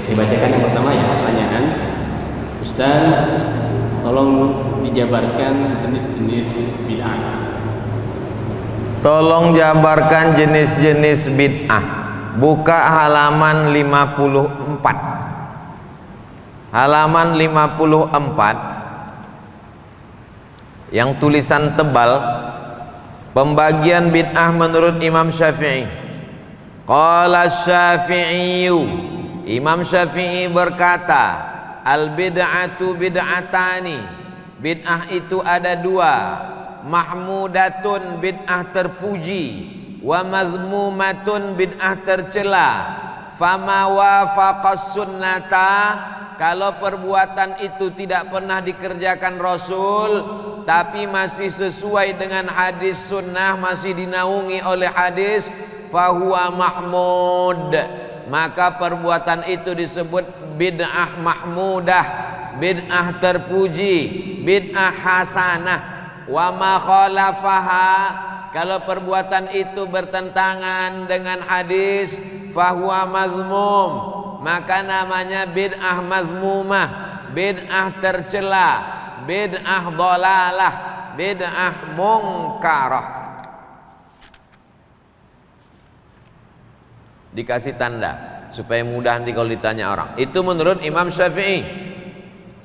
saya bacakan yang pertama ya, pertanyaan. Ustaz, tolong dijabarkan jenis-jenis bid'ah. Tolong jabarkan jenis-jenis bid'ah. Buka halaman 54. Halaman 54 yang tulisan tebal, pembagian bid'ah menurut Imam Syafi'i. Qala Syafi'iyu, Imam Syafi'i berkata, al bid'atu bid'atani, bid'ah itu ada dua, mahmudatun bid'ah terpuji, wa mazmumatun bid'ah tercela. Fama wafaqas sunnata, kalau perbuatan itu tidak pernah dikerjakan Rasul tapi masih sesuai dengan hadis sunnah, masih dinaungi oleh hadis, fahuwa mahmud, maka perbuatan itu disebut bid'ah mahmudah, bid'ah terpuji, bid'ah hasanah. Wa ma khalafaha, kalau perbuatan itu bertentangan dengan hadis, fahuwa mazmum, maka namanya bid'ah mazmumah, bid'ah tercela, bid'ah dhalalah, bid'ah mungkarah. Dikasih tanda supaya mudah nanti kalau ditanya orang. Itu menurut Imam Syafi'i.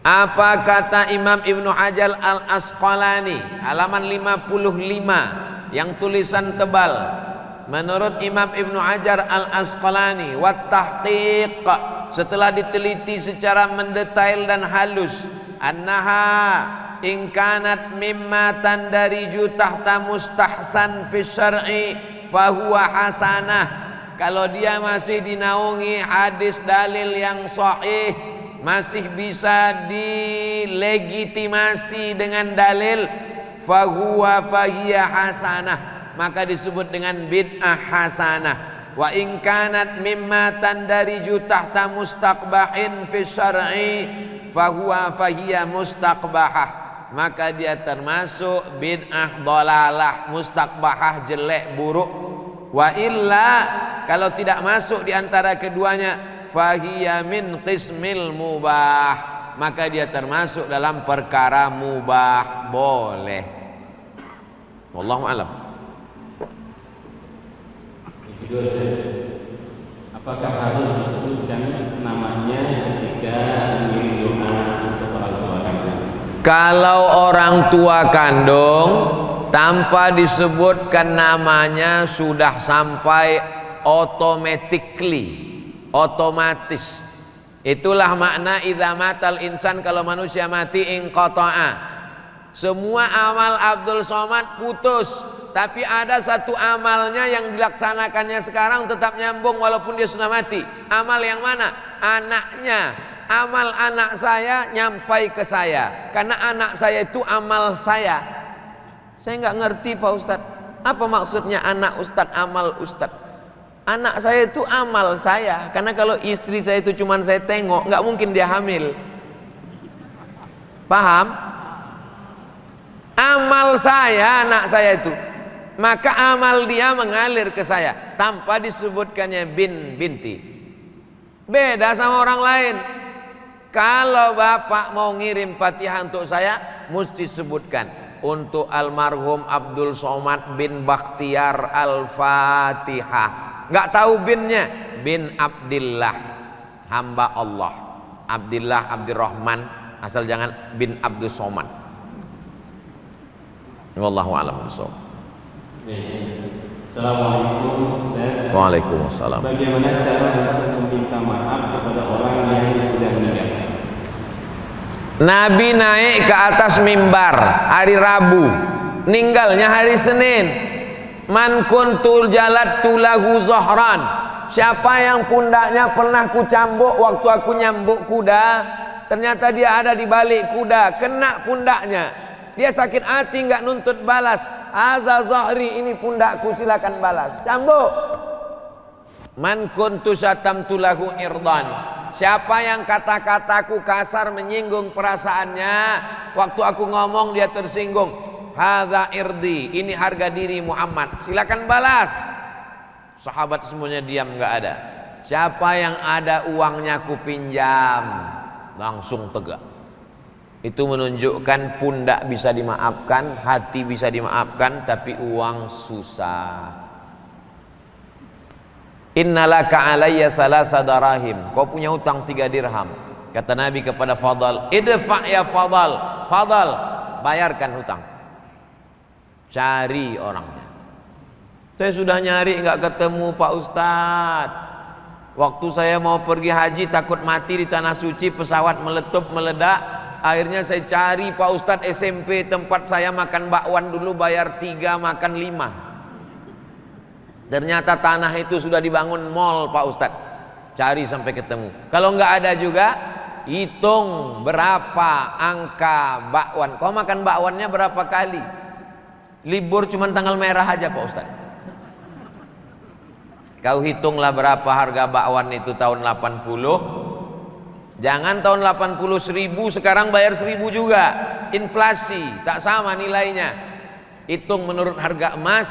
Apa kata Imam Ibnu Hajar Al-Asqalani, halaman 55 yang tulisan tebal. Menurut Imam Ibnu Hajar Al-Asqalani, wat tahqiq, setelah diteliti secara mendetail dan halus, annaha in kanat mimma tandariju tahta mustahsan fi syar'i fahuwa hasanah, kalau dia masih dinaungi hadis dalil yang sahih, masih bisa dilegitimasi dengan dalil, fahuwa fahiya hasanah, maka disebut dengan bid'ah hasanah. Wa in kanat mimma tandariju tahta mustaqbahin fi syar'i fahuwa fahiya mustaqbahah, maka dia termasuk bid'ah dhalalah, mustaqbahah jelek buruk. Wa illa, kalau tidak masuk di antara keduanya, fahiya min qismil mubah, maka dia termasuk dalam perkara mubah, boleh. Wallahu a'lam. Apakah harus disebutkan namanya ketika mengirim doa untuk orang tua kandung? Kalau orang tua kandung tanpa disebutkan namanya sudah sampai otomatis. Itulah makna idza matal insan, kalau manusia mati inqata'a, semua amal Abdul Somad putus. Tapi ada satu amalnya yang dilaksanakannya sekarang tetap nyambung walaupun dia sudah mati. Amal yang mana? Anaknya. Amal anak saya nyampai ke saya, karena anak saya itu amal saya. Saya nggak ngerti Pak Ustadz, apa maksudnya anak Ustadz, amal Ustadz? Anak saya itu amal saya, karena kalau istri saya itu cuman saya tengok, nggak mungkin dia hamil. Paham? Amal saya, anak saya itu, maka amal dia mengalir ke saya tanpa disebutkannya bin binti. Beda sama orang lain. Kalau bapak mau ngirim Fatihah untuk saya, mesti sebutkan untuk almarhum Abdul Somad bin Bakhtiar Al-Fatihah. Nggak tahu binnya, bin Abdillah, hamba Allah. Abdillah Abdurrahman, asal jangan bin Abdul Somad. Wallahu a'lam bishawab. Assalamualaikum. Waalaikumsalam. Bagaimana cara untuk meminta maaf kepada orang yang sudah meninggal? Nabi naik ke atas mimbar hari Rabu, meninggalnya hari Senin. Man kuntul jalat tulahu zohran, siapa yang pundaknya pernah ku cambuk waktu aku nyambuk kuda, ternyata dia ada di balik kuda, kena pundaknya, dia sakit hati, nggak nuntut balas. Aza zahri, ini pundakku, silakan balas, cambuk. Man kuntu syatamtu lahu irdan, siapa yang kata-kataku kasar menyinggung perasaannya, waktu aku ngomong dia tersinggung, hadza irdi, ini harga diri Muhammad, silakan balas. Sahabat semuanya diam, nggak ada. Siapa yang ada uangnya ku pinjam, langsung tegak. Itu menunjukkan pundak bisa dimaafkan, hati bisa dimaafkan, tapi uang susah. Innalaka alayya thalatha darahim. Kau punya utang 3 dirham. Kata Nabi kepada Fadal, idfa' ya Fadal. Fadal, bayarkan hutang. Cari orangnya. Saya sudah nyari enggak ketemu Pak Ustadz. Waktu saya mau pergi haji takut mati di tanah suci, pesawat meletup meledak. Akhirnya saya cari Pak Ustadz SMP tempat saya makan bakwan dulu, bayar 3 makan 5. Ternyata tanah itu sudah dibangun mall Pak Ustadz. Cari sampai ketemu. Kalau enggak ada juga, hitung berapa angka bakwan. Kau makan bakwannya berapa kali? Libur cuma tanggal merah aja Pak Ustadz. Kau hitunglah berapa harga bakwan itu tahun 80. Jangan tahun 80 1000, sekarang bayar 1000 juga. Inflasi, tak sama nilainya. Hitung menurut harga emas,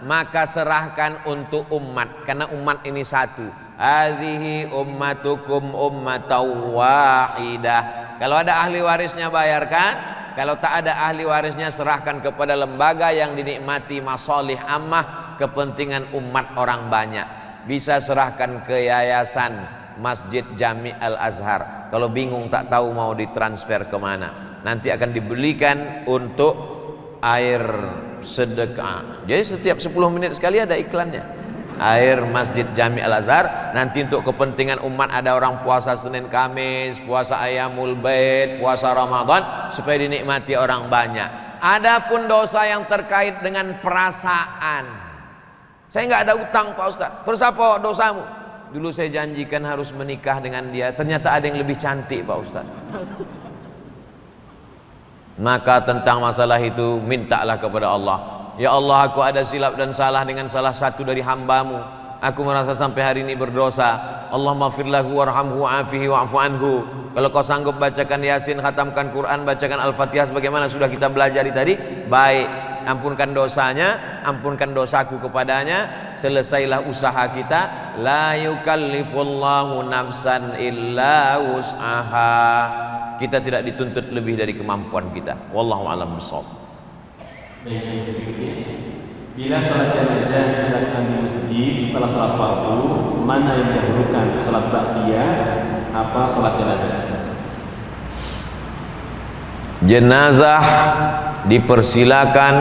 maka serahkan untuk umat. Karena umat ini satu. Hadhihi ummatukum ummatan wahidah. Kalau ada ahli warisnya bayarkan. Kalau tak ada ahli warisnya serahkan kepada lembaga yang dinikmati masalih ammah, kepentingan umat orang banyak. Bisa serahkan ke yayasan Masjid Jami Al-Azhar. Kalau bingung tak tahu mau ditransfer kemana, nanti akan dibelikan untuk air sedekah. Jadi setiap 10 menit sekali ada iklannya. Air Masjid Jami Al-Azhar. Nanti untuk kepentingan umat, ada orang puasa Senin Kamis, puasa Ayyamul Bait, puasa Ramadan, supaya dinikmati orang banyak. Adapun dosa yang terkait dengan perasaan, saya nggak ada utang Pak Ustadz. Terus apa dosamu? Dulu saya janjikan harus menikah dengan dia, ternyata ada yang lebih cantik Pak Ustadz. Maka tentang masalah itu mintalah kepada Allah. Ya Allah, aku ada silap dan salah dengan salah satu dari hambamu. Aku merasa sampai hari ini berdosa. Allah maghfir lahu warhamhu wa'afihi wa'fu anhu. Kalau kau sanggup bacakan Yasin, khatamkan Quran, bacakan Al-Fatihah sebagaimana sudah kita belajari tadi, baik. Ampunkan dosanya, ampunkan dosaku kepadanya. Selesailah usaha kita. La yukallifullahu nafsan illa wus'aha. Kita tidak dituntut lebih dari kemampuan kita. Wallahu a'lam bishawab. Baik, berikutnya, bila sholat jenazah dilakukan di masjid setelah sholat fardu, mana yang didahulukan, sholat ba'diyah apa sholat jenazah? Jenazah dipersilakan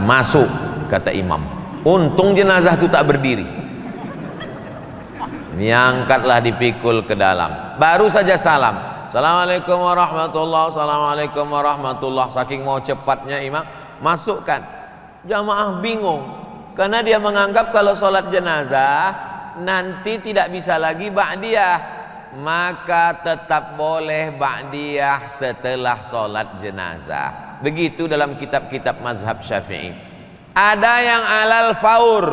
masuk, kata imam. Untung jenazah itu tak berdiri, diangkatlah, dipikul ke dalam. Baru saja salam, assalamualaikum warahmatullah, assalamualaikum warahmatullah. Saking mau cepatnya imam, masukkan. Jamaah bingung karena dia menganggap kalau sholat jenazah nanti tidak bisa lagi ba'diyah, maka tetap boleh ba'diyah setelah sholat jenazah. Begitu dalam kitab-kitab mazhab Syafi'i. Ada yang alal faur,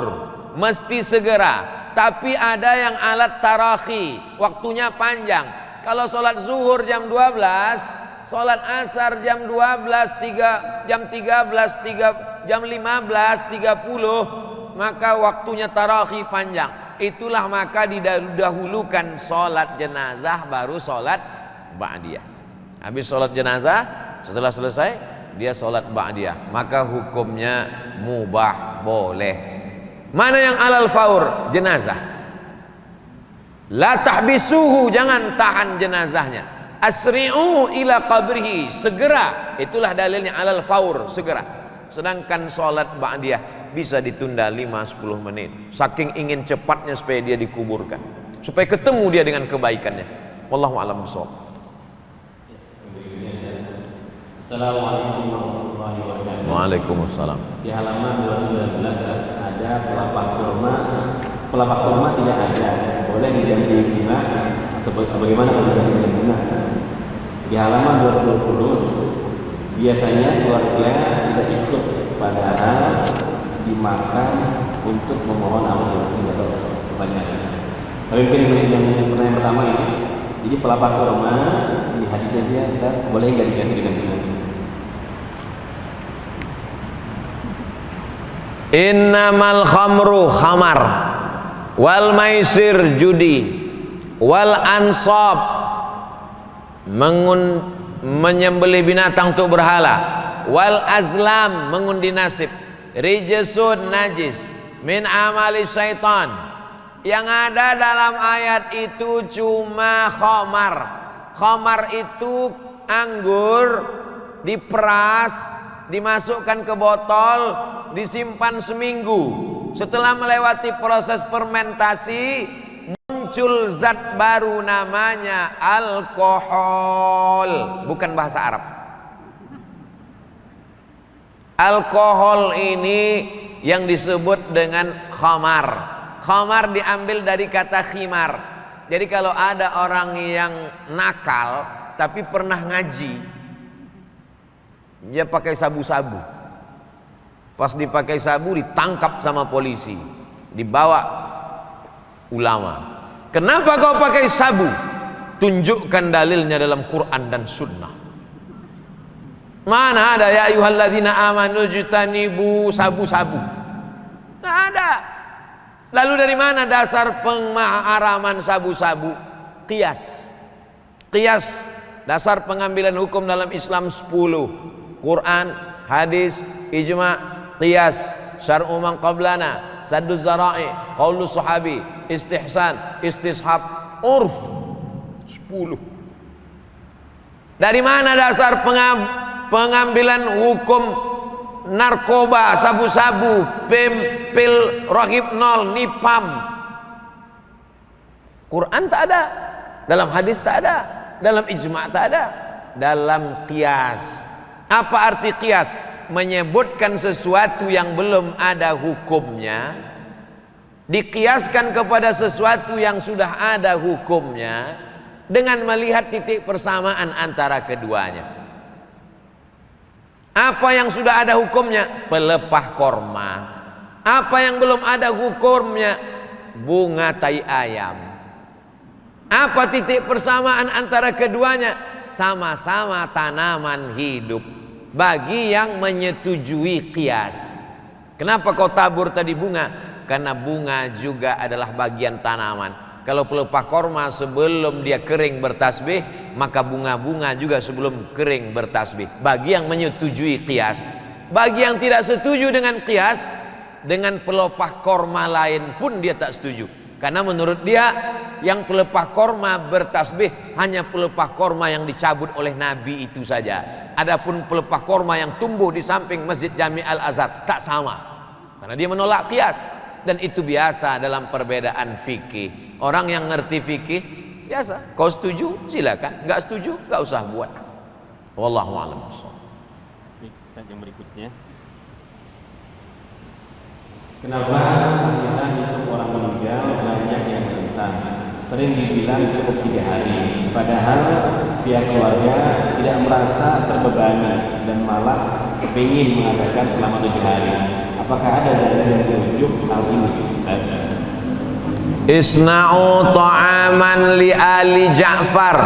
mesti segera, tapi ada yang alat tarakhi, waktunya panjang. Kalau sholat zuhur jam 12, sholat asar jam 12, jam 13, jam 15.30, maka waktunya tarakhi panjang. Itulah maka didahulukan sholat jenazah baru sholat ba'diyah. Habis sholat jenazah, setelah selesai dia sholat ba'diyah, maka hukumnya mubah, boleh. Mana yang alal faur? Jenazah. La tahbisuhu, jangan tahan jenazahnya. Asri'u ila qabrihi, segera. Itulah dalilnya alal faur, segera. Sedangkan sholat ba'diyah bisa ditunda 5-10 menit. Saking ingin cepatnya supaya dia dikuburkan, supaya ketemu dia dengan kebaikannya. Wallahu a'lam bishawab. Assalamualaikum warahmatullahi wabarakatuh. Waalaikumsalam. Di halaman 219 ada pelapak kurma. Pelapak kurma tidak ada, boleh diganti bunga atau bagaimana kalau diganti bunga? Di halaman 220 biasanya keluarga tidak ikut, padahal dimakan untuk memohon amal atau kebanyakan. Tapi mungkin yang pertanyaan pertama ini, jadi pelapak kurma di hadisnya dia boleh nggak diganti dengan bunga? Innamal khamru khamar wal maisir judi wal ansab, menyembelih binatang untuk berhala, wal azlam, mengundi nasib, rijsun, najis, min amali syaitan. Yang ada dalam ayat itu cuma khamar. Khamar itu anggur diperas, dimasukkan ke botol, disimpan seminggu. Setelah melewati proses fermentasi, muncul zat baru namanya alkohol. Bukan bahasa Arab. Alkohol ini yang disebut dengan khamar. Khamar diambil dari kata khimar. Jadi kalau ada orang yang nakal tapi pernah ngaji, dia pakai sabu-sabu. Pas dipakai sabu ditangkap sama polisi, dibawa ulama. Kenapa kau pakai sabu? Tunjukkan dalilnya dalam Quran dan Sunnah. Mana ada ya ayyuhalladzina amanu jtanibu sabu-sabu? Tidak ada. Lalu dari mana dasar pengharaman sabu-sabu? Qiyas. Qiyas, dasar pengambilan hukum dalam Islam 10. Quran, hadis, ijma', qiyas, syar'u man qablana, saddu zara'i, qaulu sahabi, istihsan, istishab, urf. 10. Dari mana dasar pengambilan hukum narkoba, sabu-sabu, pil rohibnol, nipam? Quran tak ada, dalam hadis tak ada, dalam ijma' tak ada, dalam qiyas. Apa arti qiyas? Menyebutkan sesuatu yang belum ada hukumnya, dikiaskan kepada sesuatu yang sudah ada hukumnya, dengan melihat titik persamaan antara keduanya. Apa yang sudah ada hukumnya? Pelepah korma. Apa yang belum ada hukumnya? Bunga tai ayam. Apa titik persamaan antara keduanya? Sama-sama tanaman hidup. Bagi yang menyetujui qiyas. Kenapa kau tabur tadi bunga? Karena bunga juga adalah bagian tanaman. Kalau pelepah korma sebelum dia kering bertasbih, maka bunga-bunga juga sebelum kering bertasbih. Bagi yang menyetujui qiyas. Bagi yang tidak setuju dengan qiyas, dengan pelepah korma lain pun dia tak setuju. Karena menurut dia yang pelepah korma bertasbih hanya pelepah korma yang dicabut oleh Nabi itu saja. Adapun pelepah korma yang tumbuh di samping Masjid Jami' Al-Azhar tak sama. Karena dia menolak qiyas. Dan itu biasa dalam perbedaan fikih. Orang yang ngerti fikih biasa. Kau setuju silakan, nggak setuju nggak usah buat. Wallahu a'lam. Yang berikutnya, kenapa tahlilan untuk orang meninggal banyak yang menentang? Sering dibilang cukup 3 hari, padahal pihak keluarga tidak merasa terbebani dan malah ingin mengadakan selama 7 hari. Apakah ada dalil yang menunjuk hal ini? Isna'u ta'aman li ali Ja'far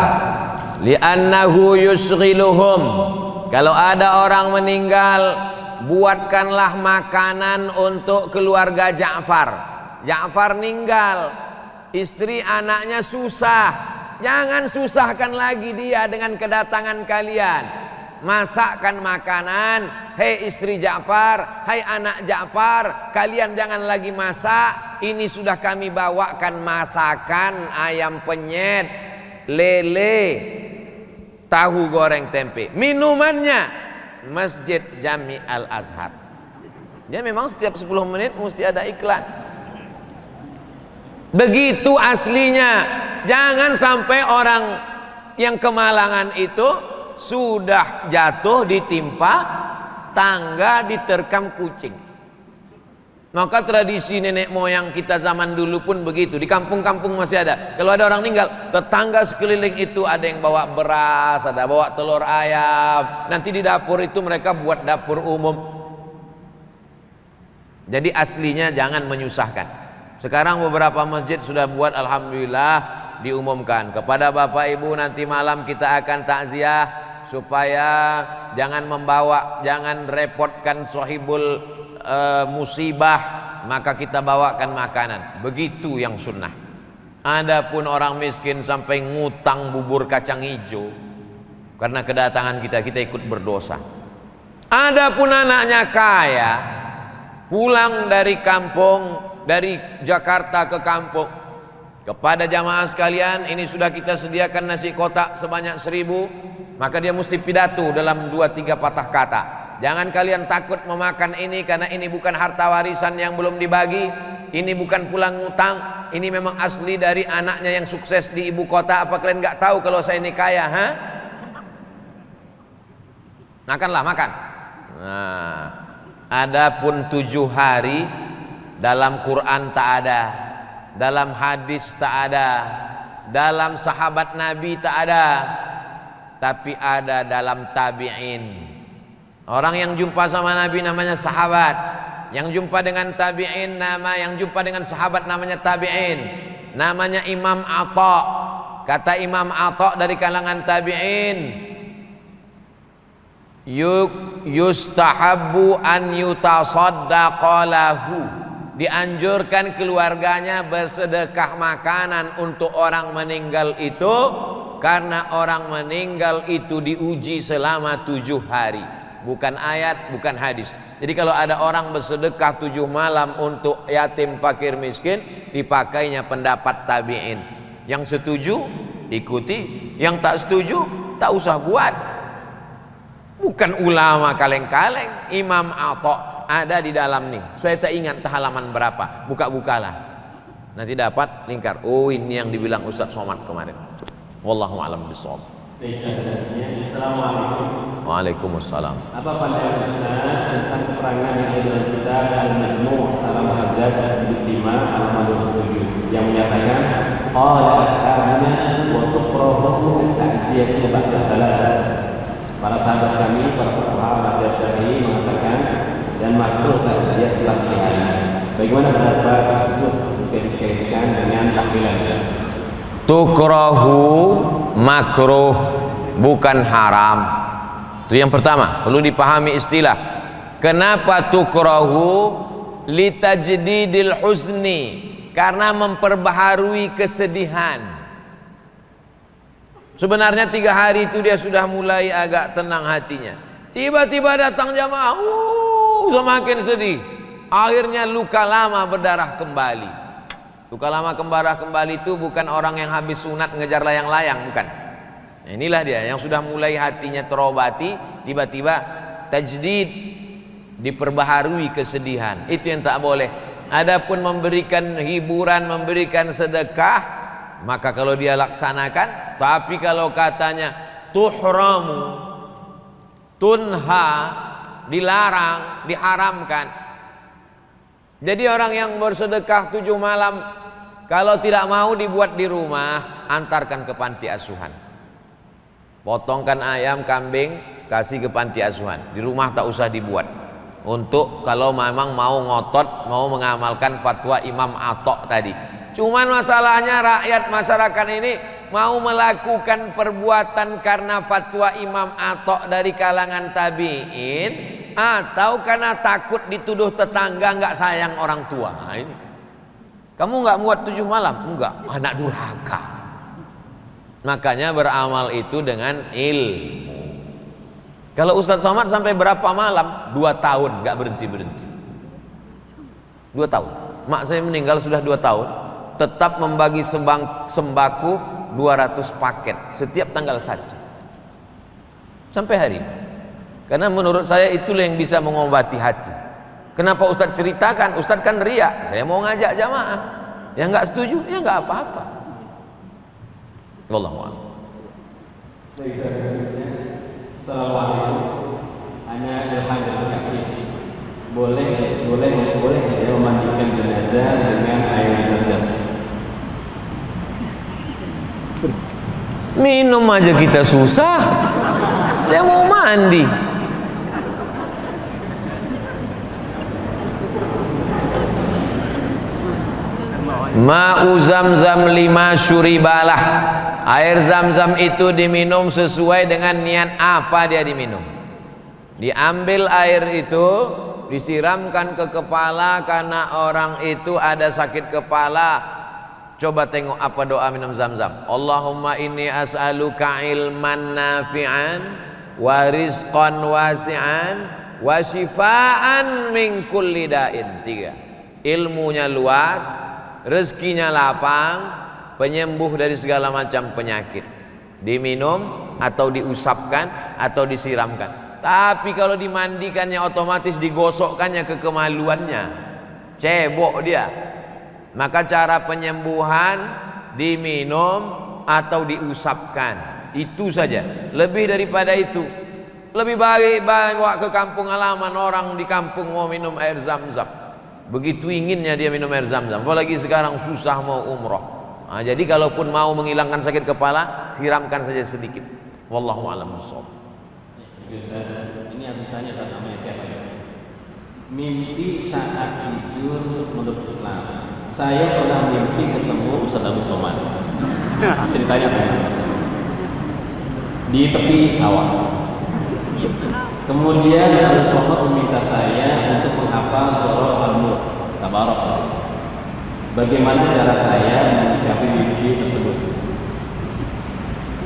li'annahu yusghiluhum. Kalau ada orang meninggal, buatkanlah makanan untuk keluarga Ja'far. Ja'far meninggal, istri anaknya susah. Jangan susahkan lagi dia dengan kedatangan kalian. Masakkan makanan. Hei istri Ja'far, hai anak Ja'far, kalian jangan lagi masak. Ini sudah kami bawakan masakan ayam penyet, lele, tahu goreng tempe. Minumannya Masjid Jami' Al-Azhar. Dia memang setiap 10 menit mesti ada iklan. Begitu aslinya. Jangan sampai orang yang kemalangan itu sudah jatuh ditimpa tangga diterkam kucing. Maka tradisi nenek moyang kita zaman dulu pun begitu. Di kampung-kampung masih ada. Kalau ada orang meninggal, tetangga sekeliling itu ada yang bawa beras, ada bawa telur ayam. Nanti di dapur itu mereka buat dapur umum. Jadi aslinya jangan menyusahkan. Sekarang beberapa masjid sudah buat, alhamdulillah, diumumkan kepada bapak ibu nanti malam kita akan takziah, supaya jangan membawa, jangan repotkan sohibul musibah, maka kita bawakan makanan. Begitu yang sunnah. Adapun orang miskin sampai ngutang bubur kacang hijau karena kedatangan kita ikut berdosa. Adapun anaknya kaya, pulang dari kampung, dari Jakarta ke kampung, kepada jamaah sekalian, ini sudah kita sediakan nasi kotak sebanyak 1000, maka dia mesti pidato dalam 2-3 patah kata. Jangan kalian takut memakan ini, karena ini bukan harta warisan yang belum dibagi, ini bukan pulang ngutang, ini memang asli dari anaknya yang sukses di ibu kota. Apa kalian nggak tahu kalau saya ini kaya? Makanlah, makan. Nah, adapun 7 hari dalam Quran tak ada, dalam hadis tak ada, dalam sahabat Nabi tak ada, tapi ada dalam tabi'in. Orang yang jumpa sama Nabi namanya sahabat, yang jumpa dengan tabi'in yang jumpa dengan sahabat namanya tabi'in, namanya Imam Atha. Kata Imam Atha dari kalangan tabi'in, yustahabbu an yutasaddaqa lahu, dianjurkan keluarganya bersedekah makanan untuk orang meninggal itu, karena orang meninggal itu diuji selama 7 hari. Bukan ayat, bukan hadis. Jadi kalau ada orang bersedekah 7 malam untuk yatim, fakir, miskin, dipakainya pendapat tabi'in. Yang setuju ikuti, yang tak setuju tak usah buat. Bukan ulama kaleng-kaleng. Imam Atha ada di dalam nih, saya tak ingat halaman berapa, buka-bukalah, nanti dapat lingkar. Oh, ini yang dibilang Ustaz Somad kemarin. Wallahu a'lam bishawab. Assalamualaikum. Waalaikumsalam. Apa pandangan Ustaz tentang keterangan yang ada dalam kitab Al-Majmu' Salam Hazard jilid 5 halaman 27 yang menyatakan qala ashabuna wa tukrahu ta'ziyatu ba'da salasah. Para sahabat kami, para fuqaha mazhab Syafi'i mengatakan dan makruh takziah setelah 3 hari. Bagaimana pendapat tersebut jika dikaitkan dengan tahlilan? Tukrahu makruh, bukan haram. Itu yang pertama, perlu dipahami istilah. Kenapa tukrahu? Litajdidil husni, karena memperbaharui kesedihan. Sebenarnya 3 hari itu dia sudah mulai agak tenang hatinya. Tiba-tiba datang jamaah, semakin sedih. Akhirnya luka lama berdarah kembali. Luka lama berdarah kembali itu bukan orang yang habis sunat ngejar layang-layang, bukan. Nah, inilah dia yang sudah mulai hatinya terobati, tiba-tiba tajdid, diperbaharui kesedihan. Itu yang tak boleh. Adapun memberikan hiburan, memberikan sedekah, maka kalau dia laksanakan. Tapi kalau katanya tuhramu, tunha, dilarang, diharamkan. Jadi orang yang bersedekah 7 malam, kalau tidak mau dibuat di rumah, antarkan ke panti asuhan. Potongkan ayam, kambing, kasih ke panti asuhan. Di rumah tak usah dibuat. Untuk kalau memang mau ngotot, mau mengamalkan fatwa Imam Atha tadi. Cuman masalahnya rakyat masyarakat ini mau melakukan perbuatan karena fatwa Imam Atha dari kalangan tabi'in, atau karena takut dituduh tetangga nggak sayang orang tua. Nah, ini kamu nggak buat 7 malam? Enggak, anak durhaka. Makanya beramal itu dengan ilmu. Kalau Ustadz Somad sampai berapa malam? 2 tahun nggak berhenti-berhenti. 2 tahun. Mak saya meninggal sudah 2 tahun, tetap membagi sembako 200 paket setiap tanggal 1 sampai hari ini. Karena menurut saya itulah yang bisa mengobati hati. Kenapa Ustadz ceritakan? Ustadz kan riak, saya mau ngajak jamaah. Yang nggak setuju, ya nggak apa-apa. Wallahu a'lam. Assalamualaikum. Hanya Ilham yang terkasih. Boleh ya memandikan jenazah dengan air zam-zam? Minum aja kita susah. Dia mau mandi. Ma'u zamzam 5 syuribalah. Air zam-zam itu diminum sesuai dengan niat apa dia diminum. Diambil air itu, disiramkan ke kepala karena orang itu ada sakit kepala, Coba tengok apa doa minum Zam-Zam. Allahumma inni as'aluka ilman nafi'an wa rizqan wasi'an wa shifaan min kulli da'in. 3. Ilmunya luas, rezekinya lapang, penyembuh dari segala macam penyakit. Diminum atau diusapkan atau disiramkan. Tapi kalau dimandikannya otomatis digosokkannya ke kemaluannya, cebok dia. Maka cara penyembuhan diminum atau diusapkan, itu saja. Lebih daripada itu, lebih baik bawa ke kampung halaman orang di kampung mau minum air Zam-Zam. Begitu inginnya dia minum air Zam-Zam. Apalagi sekarang susah mau umroh. Nah, jadi kalaupun mau menghilangkan sakit kepala, siramkan saja sedikit. Wallahu a'lam bishawab. Ini yang ditanya tentang namanya siapa ya? Mimpi saat tidur menurut Islam. Saya pernah mimpi ketemu Ustaz Abu Somad. Ceritanya di tepi sawah. Kemudian Abu Somad meminta saya untuk menghafal surah Al-Mulk, Tabarak. Bagaimana cara saya menyikapi mimpi tersebut?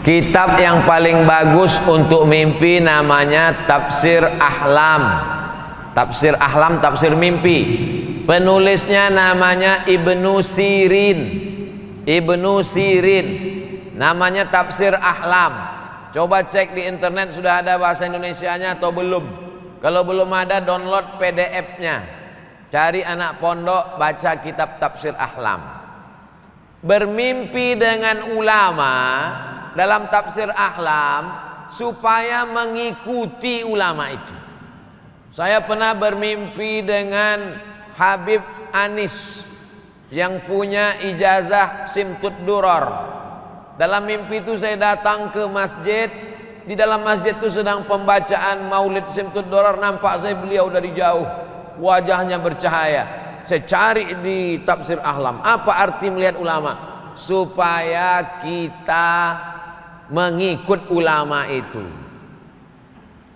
Kitab yang paling bagus untuk mimpi namanya Tafsir Ahlam. Tafsir Ahlam, tafsir mimpi. Penulisnya namanya Ibnu Sirin. Ibnu Sirin. Namanya Tafsir Ahlam. Coba cek di internet sudah ada bahasa Indonesianya atau belum. Kalau belum ada, download PDF-nya. Cari anak pondok, baca kitab Tafsir Ahlam. Bermimpi dengan ulama dalam Tafsir Ahlam supaya mengikuti ulama itu. Saya pernah bermimpi dengan Habib Anis yang punya ijazah Simtud Duror. Dalam mimpi itu saya datang ke masjid. Di dalam masjid itu sedang pembacaan Maulid Simtud Duror. Nampak saya beliau dari jauh, wajahnya bercahaya. Saya cari di Tafsir Ahlam, apa arti melihat ulama? Supaya kita mengikut ulama itu.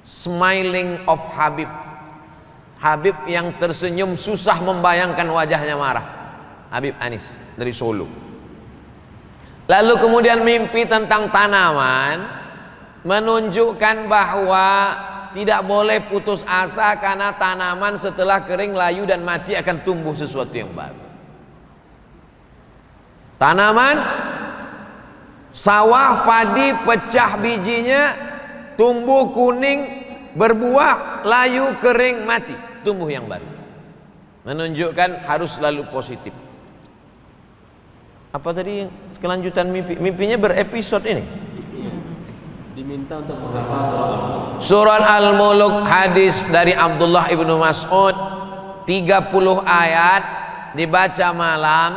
Smiling of Habib. Habib yang tersenyum susah membayangkan wajahnya marah. Habib Anis dari Solo. Lalu kemudian mimpi tentang tanaman, menunjukkan bahwa tidak boleh putus asa karena tanaman setelah kering, layu dan mati akan tumbuh sesuatu yang baru. Tanaman, sawah, padi, pecah bijinya, tumbuh kuning, berbuah, layu, kering, mati, tumbuh yang baru. Menunjukkan harus selalu positif. Apa tadi kelanjutan mimpi? Mimpinya berepisode ini. Diminta untuk menghafal Surat Al-Mulk, hadis dari Abdullah ibnu Mas'ud, 30 ayat dibaca malam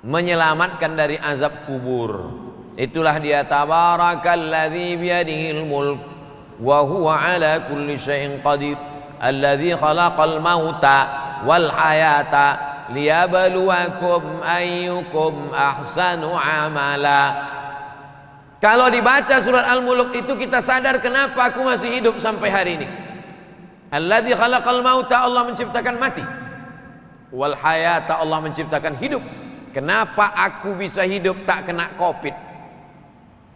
menyelamatkan dari azab kubur. Itulah dia, tabarakalladzi biyadihil mulk wa huwa ala kulli syai'in qadir alladzi khalaqal mauta wal hayata liyabluwakum ayyukum ahsanu amala. Kalau dibaca surat Al-Mulk itu kita sadar kenapa aku masih hidup sampai hari ini. Alladzi khalaqal mauta, Allah menciptakan mati. Wal hayata, Allah menciptakan hidup. Kenapa aku bisa hidup tak kena Covid?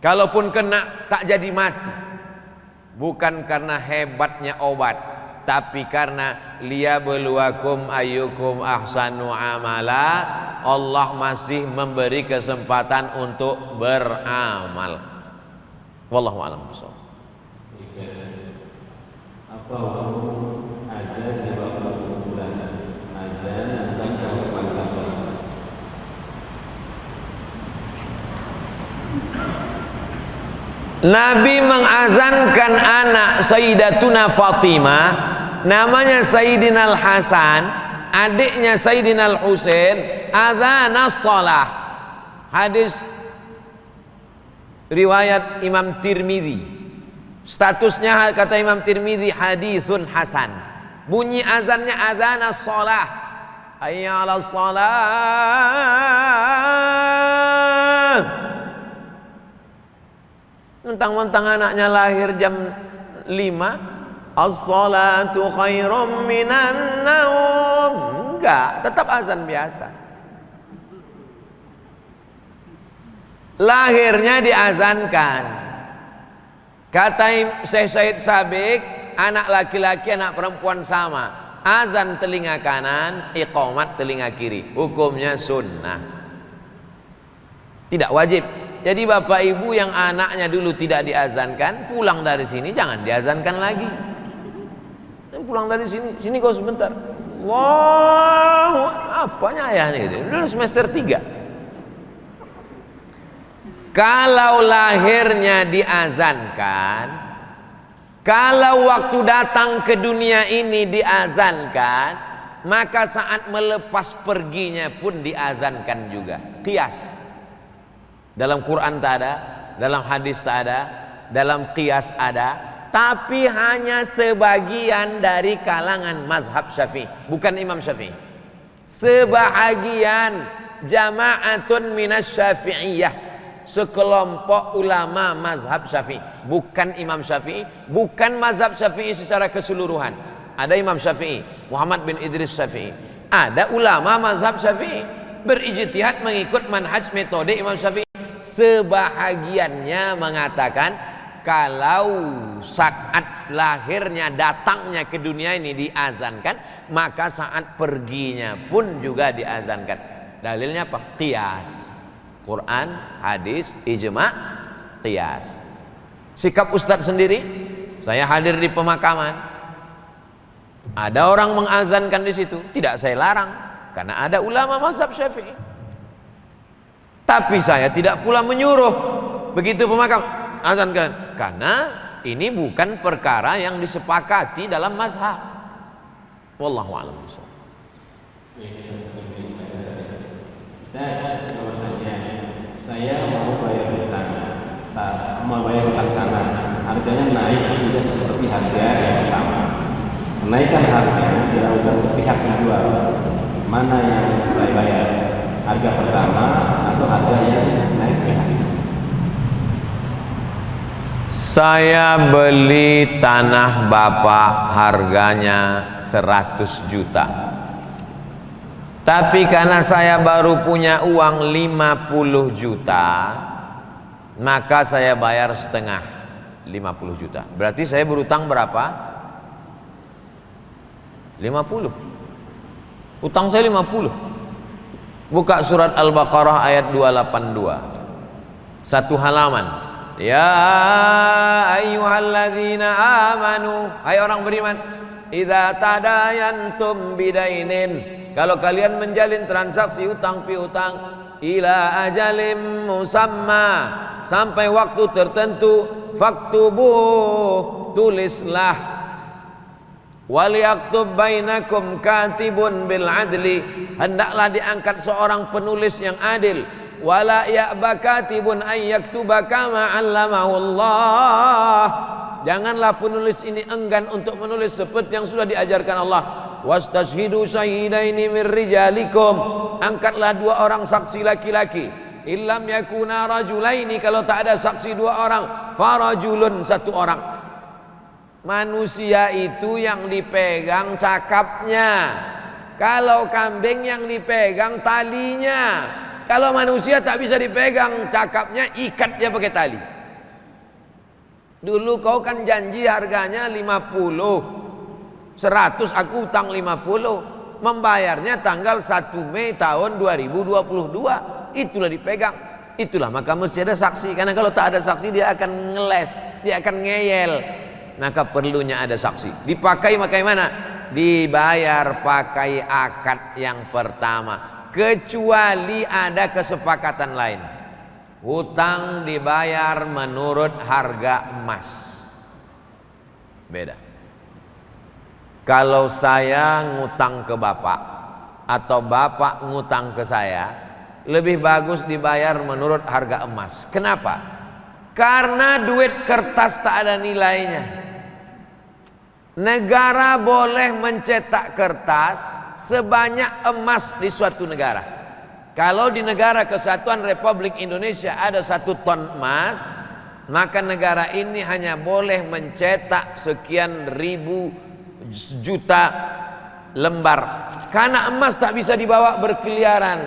Kalaupun kena tak jadi mati. Bukan karena hebatnya obat, tapi karena liyabluwakum ayyukum ahsanu amala. Allah masih memberi kesempatan untuk beramal. Wallahu a'lam bishawab. Apa hukum azan di waktu bulan? Azan bukan kalau pangkat sholat. Nabi mengazankan anak Sayyidatuna Fatimah, namanya Sayyidina Al-Hasan, adiknya Sayyidina Al-Husain, adzanas shalah. Hadis riwayat Imam Tirmidzi. Statusnya kata Imam Tirmidzi hadisun hasan. Bunyi azannya adzanas shalah. Hayya 'alas shalah. Mentang-mentang anaknya lahir jam 5, as-salatu khairum minan naum. Enggak, tetap azan biasa. lahirnya diazankan. Kata Syekh Said Sabiq, anak laki-laki anak perempuan sama, azan telinga kanan, iqamat telinga kiri, hukumnya sunnah, tidak wajib. Jadi bapak ibu yang anaknya dulu tidak diazankan, pulang dari sini jangan diazankan lagi. Pulang dari sini kau sebentar. Wow, apanya ayahnya itu? Dulu semester 3. Kalau lahirnya diazankan, kalau waktu datang ke dunia ini diazankan, maka saat melepas perginya pun diazankan juga. Qiyas. Dalam Quran tak ada, dalam hadis tak ada, dalam qiyas ada, tapi hanya sebagian dari kalangan mazhab Syafi'i, bukan Imam Syafi'i. Sebahagian jama'atun minas Syafi'iyah, sekelompok ulama mazhab Syafi'i, bukan Imam Syafi'i, bukan mazhab Syafi'i secara keseluruhan. Ada Imam Syafi'i, Muhammad bin Idris Syafi'i, ada ulama mazhab Syafi'i berijtihad mengikut manhaj metode Imam Syafi'i. Sebahagiannya mengatakan kalau saat lahirnya, datangnya ke dunia ini diazankan, maka saat perginya pun juga diazankan. Dalilnya apa? Qiyas. Quran, hadis, ijma', qiyas. Sikap Ustadz sendiri, saya hadir di pemakaman, ada orang mengazankan di situ, tidak saya larang, karena ada ulama mazhab Syafi'i. Tapi saya tidak pula menyuruh begitu pemakam azankan, karena ini bukan perkara yang disepakati dalam mazhab. Wallahu a'lam. Saya mau bayar hutang, harganya naik tidak seperti harga yang pertama. Kenaikan harga dilakukan sepihak kedua. Mana yang saya bayar? Harga pertama atau harga yang naik sepihak? Saya beli tanah bapak harganya 100 juta. Tapi karena saya baru punya uang 50 juta, maka saya bayar setengah 50 juta. Berarti saya berutang berapa? 50. Utang saya 50. Buka surat Al-Baqarah ayat 282. Satu halaman. Ya ayyuhalladzina amanu, hai orang beriman, idza tadayantum bidainin, kalau kalian menjalin transaksi utang piutang, ila ajalim musamma, sampai waktu tertentu, faktubuh, tulislah, waliyaktub bainakum katibun bil adli, hendaklah diangkat seorang penulis yang adil, wala ya'ba katibun ay yaktuba kama 'allamahu Allah, janganlah penulis ini enggan untuk menulis seperti yang sudah diajarkan Allah. Wastashhidu syahidaini min rijalikum, angkatlah 2 orang saksi laki-laki. Illam yakuna rajulaini, kalau tak ada saksi 2 orang, farajulun, 1 orang. Manusia itu yang dipegang cakapnya, kalau kambing yang dipegang talinya. Kalau manusia tak bisa dipegang cakapnya, ikat dia pakai tali. Dulu kau kan janji harganya 50, 100 aku utang 50, membayarnya tanggal 1 Mei tahun 2022, itulah dipegang. Itulah maka mesti ada saksi, karena kalau tak ada saksi dia akan ngeles, dia akan ngeyel. Maka perlunya ada saksi. Dipakai mana? Dibayar pakai akad yang pertama, kecuali ada kesepakatan lain. Hutang dibayar menurut harga emas, beda. Kalau saya ngutang ke bapak atau bapak ngutang ke saya, lebih bagus dibayar menurut harga emas. Kenapa? Karena duit kertas tak ada nilainya. Negara boleh mencetak kertas sebanyak emas di suatu negara. Kalau di negara Kesatuan Republik Indonesia ada 1 ton emas, maka negara ini hanya boleh mencetak sekian ribu juta lembar. Karena emas tak bisa dibawa berkeliaran,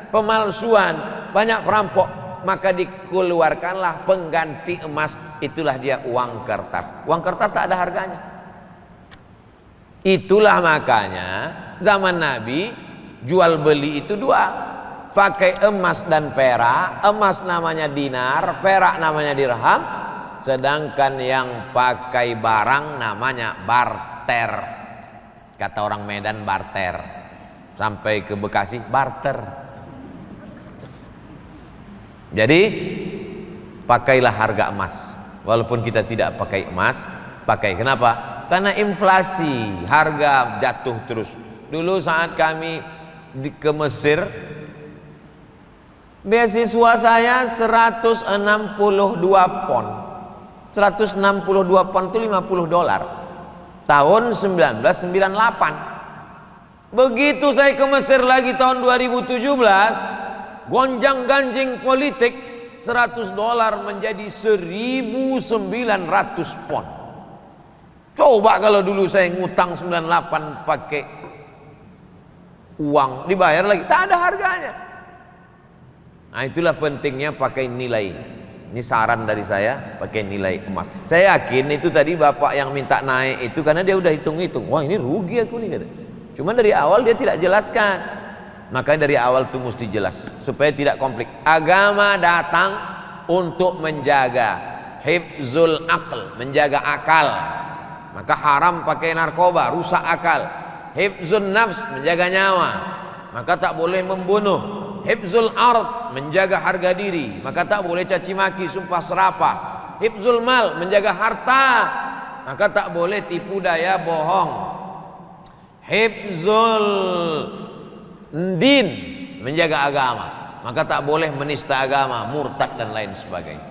pemalsuan, banyak perampok. maka dikeluarkanlah pengganti emas, itulah dia uang kertas. Uang kertas tak ada harganya. Itulah makanya zaman Nabi jual beli itu dua, pakai emas dan perak. Emas namanya dinar, perak namanya dirham, sedangkan yang pakai barang namanya barter. Kata orang Medan barter, sampai ke Bekasi barter. Jadi pakailah harga emas, walaupun kita tidak pakai emas, pakai. Kenapa? Karena inflasi, harga jatuh terus. Dulu saat kami ke Mesir, beasiswa saya 162 pon. 162 pon itu $50. Tahun 1998. Begitu saya ke Mesir lagi tahun 2017, gonjang-ganjing politik, $100 menjadi 1.900 pon. Coba kalau dulu saya ngutang 98 pakai uang, dibayar lagi, tak ada harganya. Nah, itulah pentingnya pakai nilai. Ini saran dari saya, pakai nilai emas. Saya yakin itu tadi bapak yang minta naik itu karena dia udah hitung-hitung. Wah, ini rugi aku nih. Cuma dari awal dia tidak jelaskan. Makanya dari awal itu mesti jelas supaya tidak konflik. Agama datang untuk menjaga hifzul aql, menjaga akal. Maka haram pakai narkoba, rusak akal. Hifzul nafs, menjaga nyawa, maka tak boleh membunuh. Hifzul ard, menjaga harga diri, maka tak boleh caci maki, sumpah serapah. Hifzul mal, menjaga harta, maka tak boleh tipu daya, bohong. Hifzul din, menjaga agama, maka tak boleh menista agama, murtad dan lain sebagainya.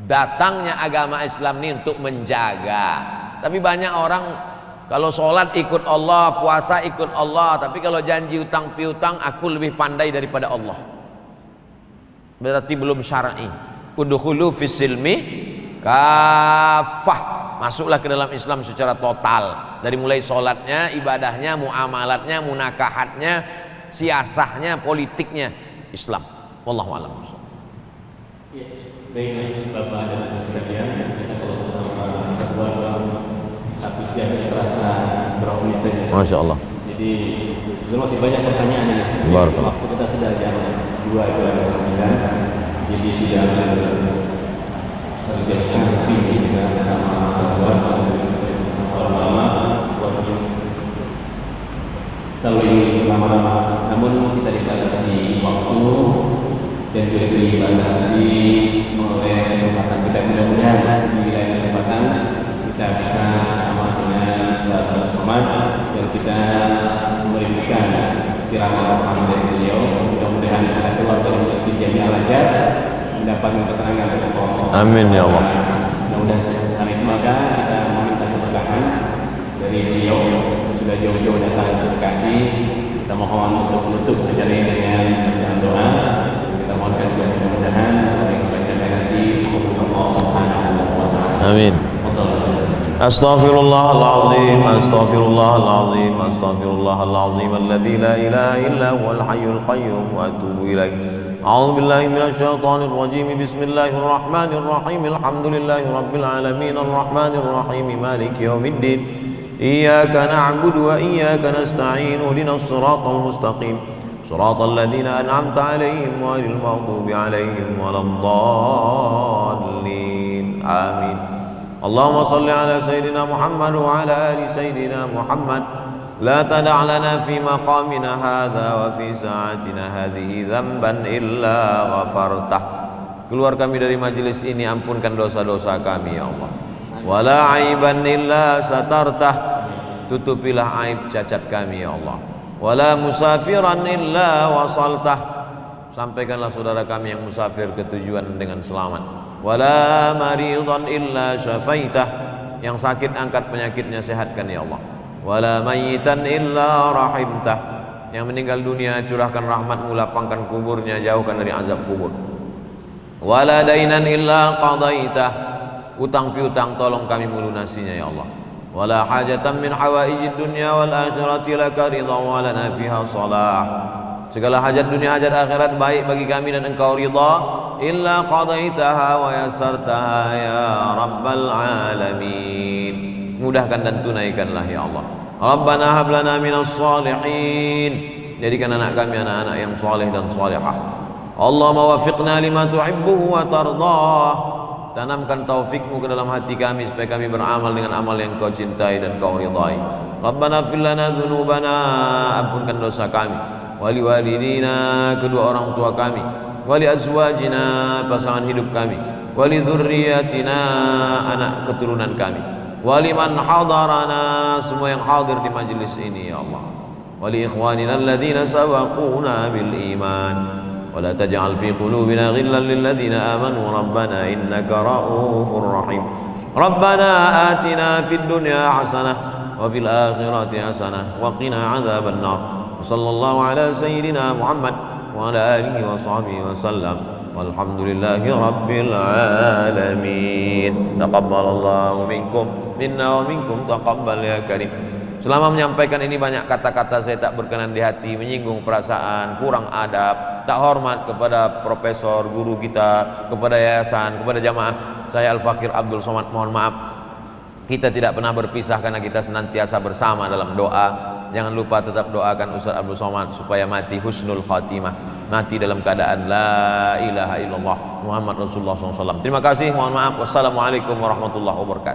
Datangnya agama Islam ini untuk menjaga. Tapi banyak orang kalau sholat ikut Allah, puasa ikut Allah, tapi kalau janji utang piutang, aku lebih pandai daripada Allah. Berarti belum syar'i. Udkhulu fis silmi kafah. Masuklah ke dalam Islam secara total, dari mulai sholatnya, ibadahnya, muamalatnya, munakahatnya, siasahnya, politiknya, Islam. Wallahu a'lam. Ya, baik Bapak dan Ibu sekalian, kita kalau bersama satu jam terasa berapa menit saja. Masya Allah. Jadi itu masih banyak pertanyaan ya. Waktu kita sudah jam 2:09, jadi sudah 1 jam setengah lebih kita sama lama-lama selalu ingin lama-lama, namun kita dibatasi waktu dan juga dibatasi oleh kesempatan kita. Mudah-mudahan di lain kesempatan kita bisa sama dengan sahabat Somad dan kita memberikan siraman rohani dari beliau. Mudah-mudahan kita keluar dari Masjid Jami Al-Azhar mendapatkan keterangan dari Allah. Amin ya Allah. Mudah-mudahan karena itu maka kita meminta keberkahan dari beliau sudah jauh-jauh datang ke Bekasi. Kita mohon untuk menutup acara ini dengan bacaan doa. Kita mohonkan juga mudah-mudahan yang bacaan nanti Allah Subhanahu wa taala. Amin. Astaghfirullahaladzim, astaghfirullahaladzim, astaghfirullahaladzim alladzi la ilaha illa huwal hayyul qayyum wa atubu ilaih. A'udzu billahi minasyaitonir rajim. Bismillahirrahmanirrahim. Alhamdulillahi rabbil alamin arrahmanir rahim maliki yaumiddin. Iyyaka na'budu wa iyyaka nasta'in. Ihdinas siratal mustaqim. Siratal ladzina an'amta 'alaihim ghairil maghdubi 'alaihim waladdallin. Amin. Allahumma salli ala Sayyidina Muhammad wa ala ali Sayyidina Muhammad. La tada' lana fi maqamina hadha wa fi sa'atina hadhihi dhanban illa ghafartah. Keluar kami dari majlis ini, ampunkan dosa-dosa kami ya Allah. Wala aiban illa satartah. Tutupilah aib cacat kami ya Allah. Wala musafiran illa wasaltah. Sampaikanlah saudara kami yang musafir ke tujuan dengan selamat. Wala maridan illa syafaitah. Yang sakit angkat penyakitnya, sehatkan ya Allah. Wala mayyitan illa rahimtah. Yang meninggal dunia curahkan rahmatmu, lapangkan kuburnya, jauhkan dari azab kubur. Wala dainan illa qadaitah. Utang piutang tolong kami melunasinya ya Allah. Wala hajatan min hawaijid dunya wal akhirati laka ridha wa lana fiha salah. Segala hajat dunia, hajat akhirat baik bagi kami dan Engkau ridha. Illa qadaitaha wa yassartaha ya rabbal alamin. Mudahkan dan tunaikanlah ya Allah. Rabbana hab lana minas salihin. Jadikan anak kami anak-anak yang saleh dan salihah. Allahumma wafiqna lima tuhibbuhu wa tardah. Tanamkan taufikmu ke dalam hati kami supaya kami beramal dengan amal yang Kau cintai dan Kau ridhai. Rabbana fir lana dzunubana, ampunkan dosa kami, wali walidina, kedua orang tua kami, wali azwajina, pasangan hidup kami, wali dzurriyyatina, anak keturunan kami, wali man hadarana, semua yang hadir di majelis ini ya Allah, wali ikhwanina alladzina sabaquna bil iman, wala taj'al fi qulubina ghillan lil ladzina amanu rabbana innaka ra'ufur rahim. Rabbana atina fid dunya hasanah wa fil akhirati hasanah wa qina adzaban nar. Sallallahu ala sayyidina Muhammad wa ala alihi wa sahbihi wa sallam. Walhamdulillahi rabbil alamin. Taqabbalallahu minkum minna wa minkum taqabbal ya karim. Selama menyampaikan ini banyak kata-kata saya tak berkenan di hati, menyinggung perasaan, kurang adab, tak hormat kepada profesor, guru kita, kepada yayasan, kepada jamaah. Saya Al-Fakir Abdul Somad mohon maaf. Kita tidak pernah berpisah karena kita senantiasa bersama dalam doa. Jangan lupa tetap doakan Ustaz Abdul Somad supaya mati husnul khatimah, mati dalam keadaan la ilaha illallah Muhammad Rasulullah SAW. Terima kasih, mohon maaf. Wassalamualaikum warahmatullahi wabarakatuh.